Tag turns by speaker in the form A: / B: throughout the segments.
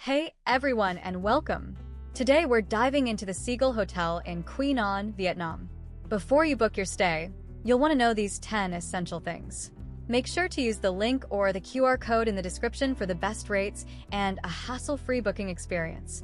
A: Hey everyone and welcome! Today we're diving into the Seagull Hotel in Quy Nhon, Vietnam. Before you book your stay, you'll want to know these 10 essential things. Make sure to use the link or the QR code in the description for the best rates and a hassle-free booking experience.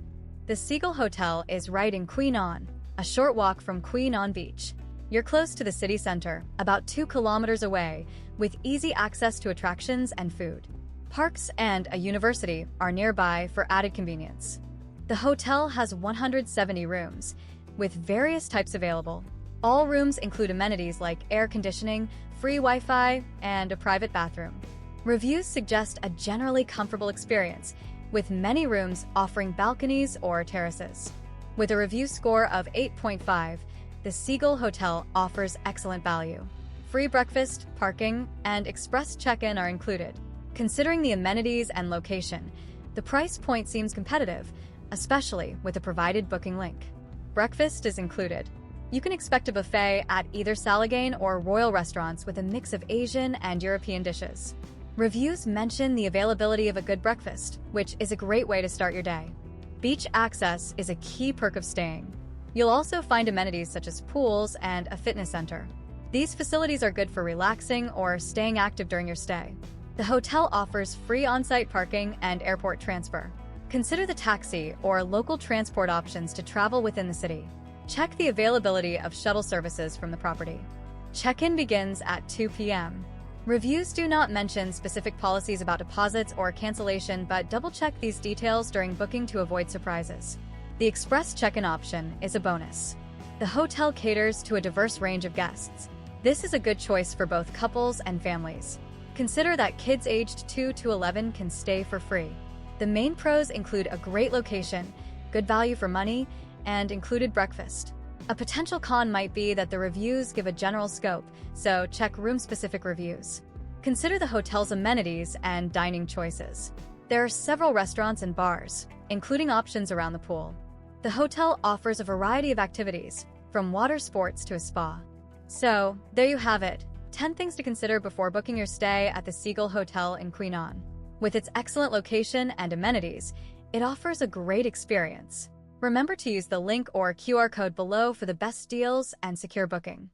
A: The Seagull Hotel is right in Quy Nhon, a short walk from Quy Nhon Beach. You're close to the city center, about 2 kilometers away, with easy access to attractions and food. Parks and a university are nearby for added convenience. The hotel has 170 rooms, with various types available. All rooms include amenities like air conditioning, free Wi-Fi, and a private bathroom. Reviews suggest a generally comfortable experience, with many rooms offering balconies or terraces. With a review score of 8.5, the Seagull Hotel offers excellent value. Free breakfast, parking, and express check-in are included. Considering the amenities and location, the price point seems competitive, especially with a provided booking link. Breakfast is included. You can expect a buffet at either Salagain or Royal restaurants with a mix of Asian and European dishes. Reviews mention the availability of a good breakfast, which is a great way to start your day. Beach access is a key perk of staying. You'll also find amenities such as pools and a fitness center. These facilities are good for relaxing or staying active during your stay. The hotel offers free on-site parking and airport transfer. Consider the taxi or local transport options to travel within the city. Check the availability of shuttle services from the property. Check-in begins at 2 p.m. Reviews do not mention specific policies about deposits or cancellation, but double-check these details during booking to avoid surprises. The express check-in option is a bonus. The hotel caters to a diverse range of guests. This is a good choice for both couples and families. Consider that kids aged 2 to 11 can stay for free. The main pros include a great location, good value for money, and included breakfast. A potential con might be that the reviews give a general scope, so check room-specific reviews. Consider the hotel's amenities and dining choices. There are several restaurants and bars, including options around the pool. The hotel offers a variety of activities, from water sports to a spa. So, there you have it. 10 things to consider before booking your stay at the Seagull Hotel in Quy Nhon. With its excellent location and amenities, it offers a great experience. Remember to use the link or QR code below for the best deals and secure booking.